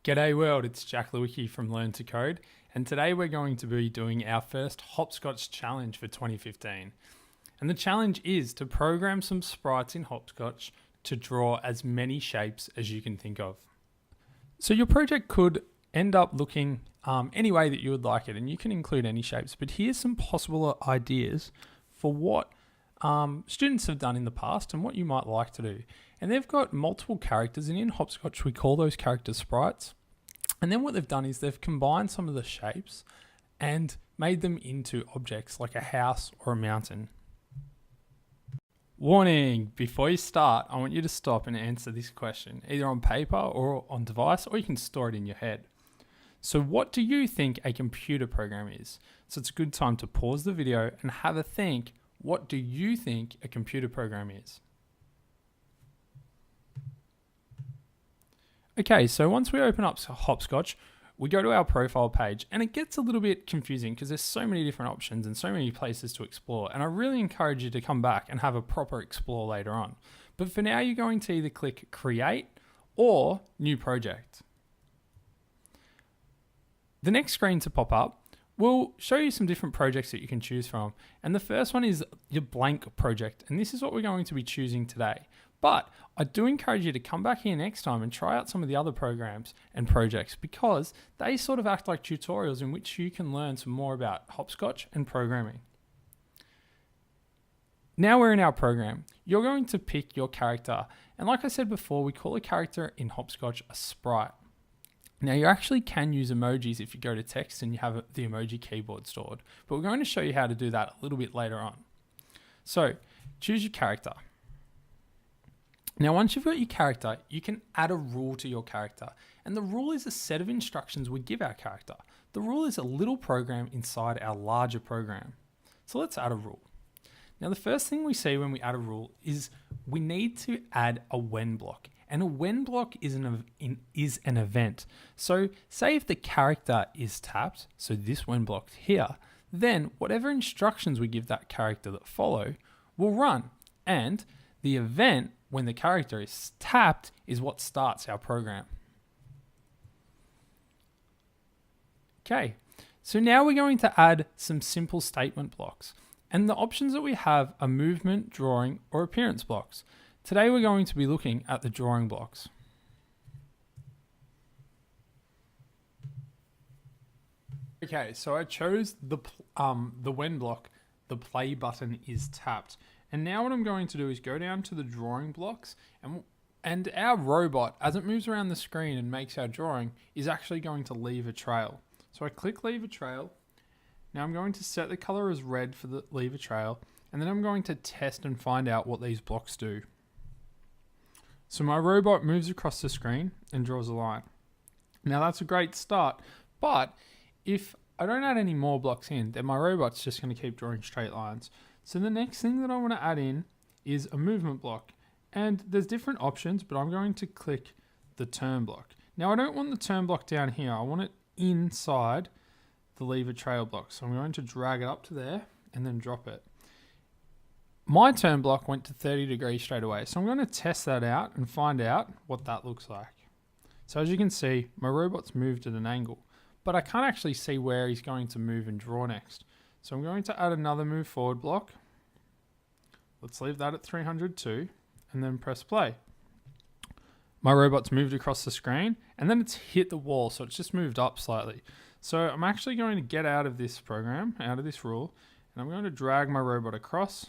G'day world, it's Jack Lewicki from Learn2Code, and today we're going to be doing our first Hopscotch challenge for 2015. And the challenge is to program some sprites in Hopscotch to draw as many shapes as you can think of. So your project could end up looking any way that you would like it, and you can include any shapes, but here's some possible ideas for what students have done in the past and what you might like to do. And they've got multiple characters, and in Hopscotch we call those characters sprites. And then what they've done is they've combined some of the shapes and made them into objects like a house or a mountain. Warning, before you start, I want you to stop and answer this question, either on paper or on device, or you can store it in your head. So what do you think a computer program is? So it's a good time to pause the video and have a think. What do you think a computer program is? Okay, so once we open up Hopscotch, we go to our profile page, and it gets a little bit confusing because there's so many different options and so many places to explore. And I really encourage you to come back and have a proper explore later on. But for now, you're going to either click Create or New Project. The next screen to pop up will show you some different projects that you can choose from. And the first one is your blank project. And this is what we're going to be choosing today. But I do encourage you to come back here next time and try out some of the other programs and projects, because they sort of act like tutorials in which you can learn some more about Hopscotch and programming. Now we're in our program. You're going to pick your character. And like I said before, we call a character in Hopscotch a sprite. Now you actually can use emojis if you go to text and you have the emoji keyboard stored, but we're going to show you how to do that a little bit later on. So choose your character. Now, once you've got your character, you can add a rule to your character. And the rule is a set of instructions we give our character. The rule is a little program inside our larger program. So let's add a rule. Now, the first thing we see when we add a rule is we need to add a when block. And a when block is an event. So say if the character is tapped, so this when block here, then whatever instructions we give that character that follow will run. And the event, when the character is tapped, is what starts our program. Okay, so now we're going to add some simple statement blocks. And the options that we have are movement, drawing, or appearance blocks. Today we're going to be looking at the drawing blocks. Okay, so I chose the when block, the play button is tapped. And now what I'm going to do is go down to the drawing blocks, and our robot, as it moves around the screen and makes our drawing, is actually going to leave a trail. So I click leave a trail. Now I'm going to set the color as red for the leave a trail, and then I'm going to test and find out what these blocks do. So my robot moves across the screen and draws a line. Now that's a great start, but if I don't add any more blocks in, then my robot's just going to keep drawing straight lines. So the next thing that I want to add in is a movement block. And there's different options, but I'm going to click the turn block. Now I don't want the turn block down here. I want it inside the leave a trail block. So I'm going to drag it up to there and then drop it. My turn block went to 30 degrees straight away. So I'm going to test that out and find out what that looks like. So as you can see, my robot's moved at an angle, but I can't actually see where he's going to move and draw next. So I'm going to add another move forward block. Let's leave that at 300 too, and then press play. My robot's moved across the screen, and then it's hit the wall, so it's just moved up slightly. So I'm actually going to get out of this program, out of this rule, and I'm going to drag my robot across.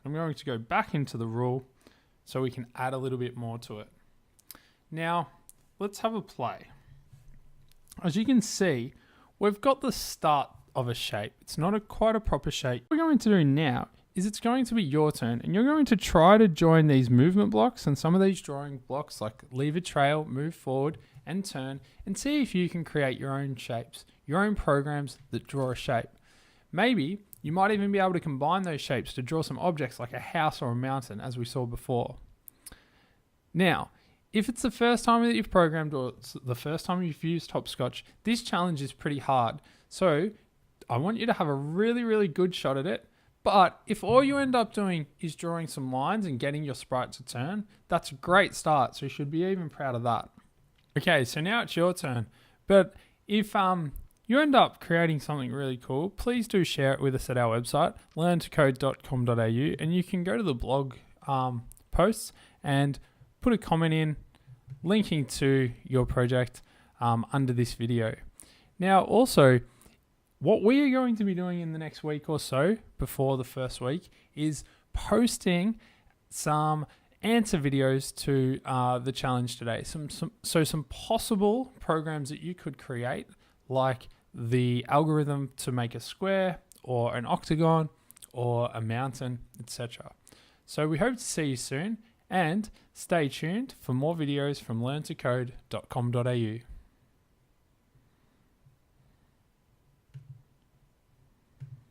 I'm going to go back into the rule so we can add a little bit more to it. Now, let's have a play. As you can see, we've got the start of a shape. It's not quite a proper shape. What we're going to do now is it's going to be your turn, and you're going to try to join these movement blocks and some of these drawing blocks like leave a trail, move forward, and turn, and see if you can create your own shapes, your own programs that draw a shape. Maybe you might even be able to combine those shapes to draw some objects like a house or a mountain, as we saw before. Now, if it's the first time that you've programmed or it's the first time you've used Hopscotch, this challenge is pretty hard. So I want you to have a really, really good shot at it. But if all you end up doing is drawing some lines and getting your sprite to turn, that's a great start. So you should be even proud of that. Okay, so now it's your turn. But if you end up creating something really cool, please do share it with us at our website, learn2code.com.au, and you can go to the blog posts and put a comment in linking to your project under this video. Now, also, what we are going to be doing in the next week or so, before the first week, is posting some answer videos to the challenge today. Some possible programs that you could create, like the algorithm to make a square or an octagon or a mountain, etc. So we hope to see you soon, and stay tuned for more videos from learn2code.com.au.